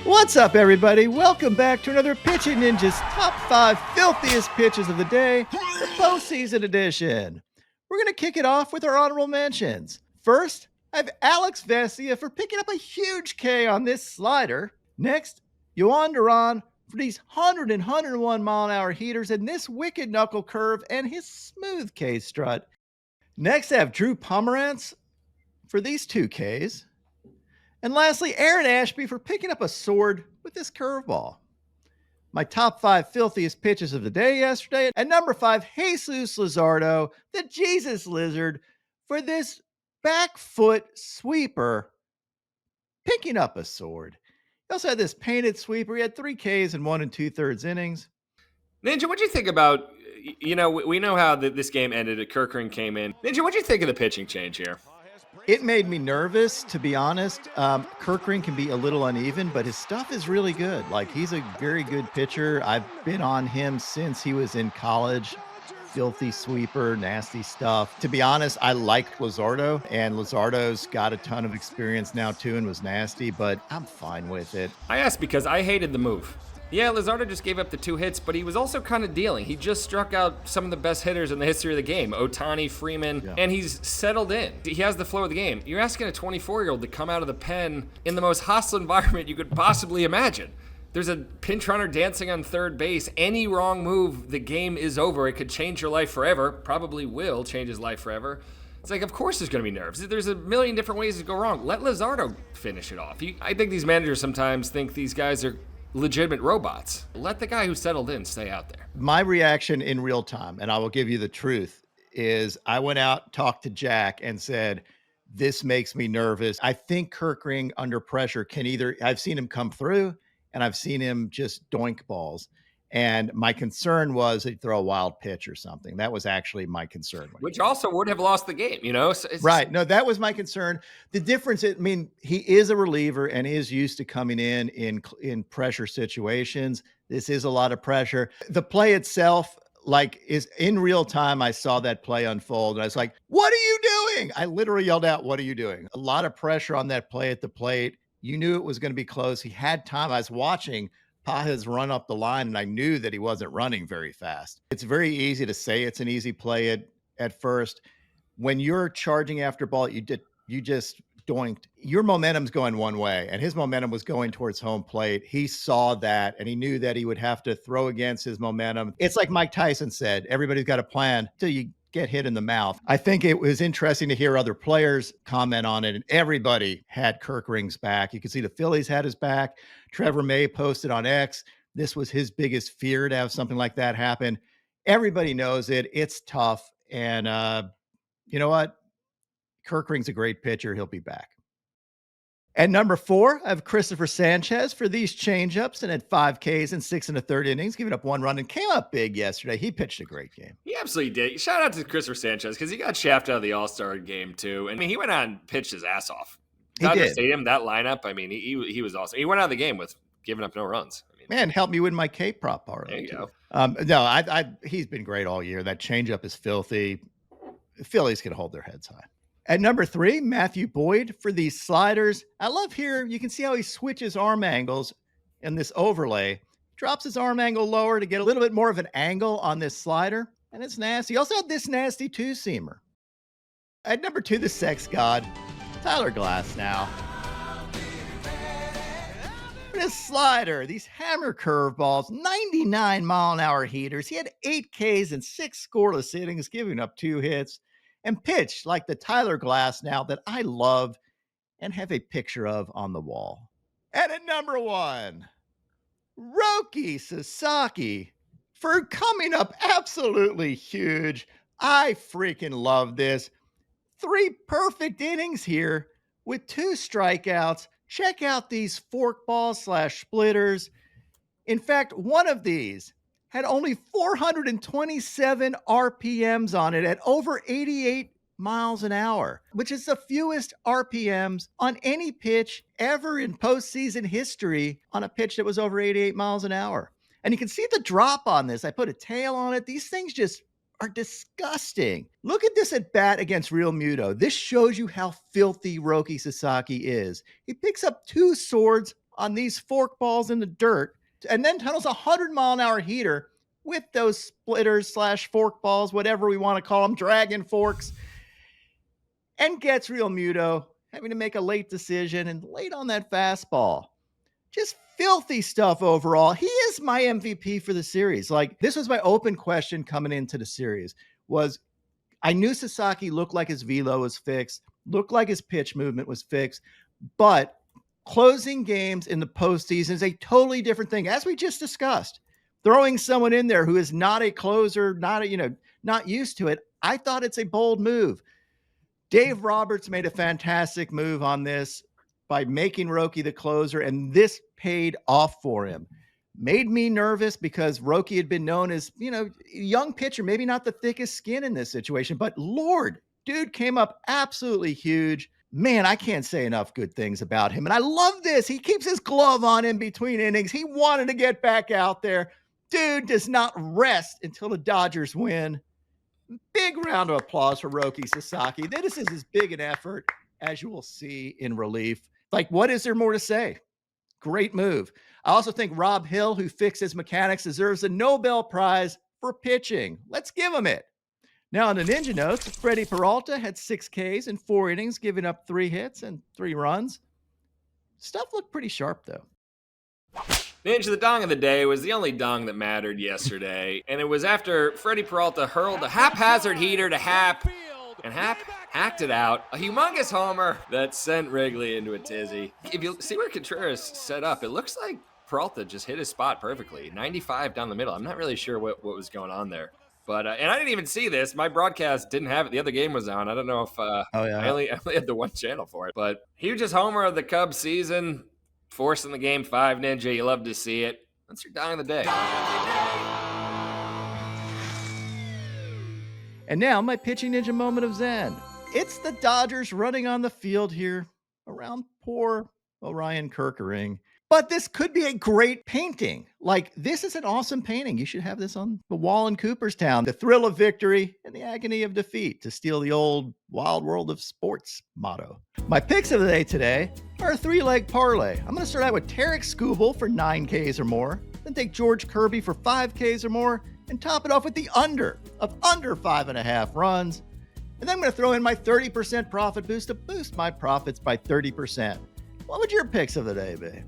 What's up, everybody? Welcome back to another Pitching Ninjas Top 5 Filthiest Pitches of the Day, the postseason edition. We're going to kick it off with our honorable mentions. First, I have Alex Vesia for picking up a huge K on this slider. Next, Yohan Duran for these 100 and 101 mile-an-hour heaters and this wicked knuckle curve and his smooth K strut. Next, I have Drew Pomerantz for these 2 Ks. And lastly, Aaron Ashby for picking up a sword with this curveball. My top 5 filthiest pitches of the day yesterday. At number 5, Jesus Luzardo, the Jesus Lizard, for this back foot sweeper, picking up a sword. He also had this painted sweeper. He had 3 Ks in 1 2/3 innings. Ninja, what'd you think about, we know how this game ended. Kirkring came in. Ninja, what'd you think of the pitching change here? It made me nervous, to be honest. Kirkring can be a little uneven, but his stuff is really good. Like, he's a very good pitcher. I've been on him since he was in college. Filthy sweeper, nasty stuff. To be honest, I liked Luzardo, and Luzardo's got a ton of experience now too and was nasty, but I'm fine with it. I asked because I hated the move. Yeah, Lazardo just gave up the 2 hits, but he was also kind of dealing. He just struck out some of the best hitters in the history of the game, Ohtani, Freeman, and he's settled in. He has the flow of the game. You're asking a 24-year-old to come out of the pen in the most hostile environment you could possibly imagine. There's a pinch runner dancing on third base. Any wrong move, the game is over. It could change your life forever. Probably will change his life forever. It's like, of course there's going to be nerves. There's a million different ways to go wrong. Let Lazardo finish it off. I think these managers sometimes think these guys are legitimate robots. Let the guy who settled in stay out there. My reaction in real time, and I will give you the truth, is I went out, talked to Jack, and said, this makes me nervous. I think Kirkring under pressure can I've seen him come through, and I've seen him just doink balls. And my concern was he'd throw a wild pitch or something. That was actually my concern. Which also would have lost the game, So right. No, that was my concern. The difference, he is a reliever and is used to coming in pressure situations. This is a lot of pressure. The play itself, is in real time. I saw that play unfold and I was like, what are you doing? I literally yelled out, what are you doing? A lot of pressure on that play at the plate. You knew it was going to be close. He had time. I was watching Paja's run up the line, and I knew that he wasn't running very fast. It's very easy to say it's an easy play at first. When you're charging after ball, you just doinked. Your momentum's going one way, and his momentum was going towards home plate. He saw that, and he knew that he would have to throw against his momentum. It's like Mike Tyson said, everybody's got a plan till you get hit in the mouth. I think it was interesting to hear other players comment on it, and everybody had Kirkring's back. You could see the Phillies had his back. Trevor May posted on X, this was his biggest fear to have something like that happen. Everybody knows it. It's tough. And you know what? Kirkring's a great pitcher. He'll be back. At number 4, I have Cristopher Sanchez for these changeups and had 5 Ks in 6 1/3 innings, giving up 1 run and came up big yesterday. He pitched a great game. He absolutely did. Shout out to Cristopher Sanchez because he got shafted out of the All-Star game too. He went on and pitched his ass off. Dodger Stadium, that lineup, he was awesome. He went out of the game with giving up no runs. Man, help me win my K prop parlay. There you go. No, he's been great all year. That changeup is filthy. The Phillies can hold their heads high. At number 3, Matthew Boyd for these sliders. I love here. You can see how he switches arm angles in this overlay. Drops his arm angle lower to get a little bit more of an angle on this slider. And it's nasty. He also had this nasty 2-seamer. At number 2, the sex god, Tyler Glasnow. For this slider, these hammer curveballs, 99 mile-an-hour heaters. He had 8 Ks and 6 scoreless innings, giving up 2 hits. And pitched like the Tyler Glasnow that I love and have a picture of on the wall. And at number 1, Roki Sasaki for coming up absolutely huge. I freaking love this. 3 perfect innings here with 2 strikeouts. Check out these forkball/splitters. In fact, one of these had only 427 RPMs on it at over 88 miles an hour, which is the fewest RPMs on any pitch ever in postseason history on a pitch that was over 88 miles an hour. And you can see the drop on this. I put a tail on it. These things just are disgusting. Look at this at bat against Real Muto. This shows you how filthy Roki Sasaki is. He picks up 2 swords on these fork balls in the dirt and then tunnels a 100-mile-an-hour heater with those splitters / fork balls, whatever we want to call them, dragon forks, and gets Real Muto having to make a late decision and late on that fastball. Just filthy stuff overall. He is my MVP for the series. Like, this was my open question coming into the series was, I knew Sasaki looked like his velo was fixed, looked like his pitch movement was fixed, but closing games in the postseason is a totally different thing. As we just discussed, throwing someone in there who is not a closer, not used to it. I thought it's a bold move. Dave Roberts made a fantastic move on this by making Roki the closer, and this paid off for him. Made me nervous because Roki had been known as, young pitcher, maybe not the thickest skin in this situation, but Lord, dude came up absolutely huge. Man, I can't say enough good things about him. And I love this. He keeps his glove on in between innings. He wanted to get back out there. Dude does not rest until the Dodgers win. Big round of applause for Roki Sasaki. This is as big an effort as you will see in relief. Like, what is there more to say? Great move. I also think Rob Hill, who fixed his mechanics, deserves a Nobel Prize for pitching. Let's give him it. Now, on the Ninja notes, Freddie Peralta had 6 Ks in 4 innings, giving up 3 hits and 3 runs. Stuff looked pretty sharp, though. Ninja, the dong of the day was the only dong that mattered yesterday, and it was after Freddie Peralta hurled a haphazard heater to Hap, and Hap hacked it out. A humongous homer that sent Wrigley into a tizzy. If you see where Contreras set up, it looks like Peralta just hit his spot perfectly. 95 down the middle. I'm not really sure what was going on there. But, and I didn't even see this. My broadcast didn't have it. The other game was on. I don't know if I only had the one channel for it. But hugest homer of the Cubs season, forcing the game 5, Ninja. You love to see it. That's your dong of the day. And now my pitching ninja moment of zen. It's the Dodgers running on the field here around poor Orion Kerkering. But this could be a great painting. Like, this is an awesome painting. You should have this on the wall in Cooperstown. The thrill of victory and the agony of defeat, to steal the old Wild World of Sports motto. My picks of the day today are a 3-leg parlay. I'm going to start out with Tarek Skubal for 9 Ks or more, then take George Kirby for 5 Ks or more, and top it off with the under 5.5 runs. And then I'm going to throw in my 30% profit boost to boost my profits by 30%. What would your picks of the day be?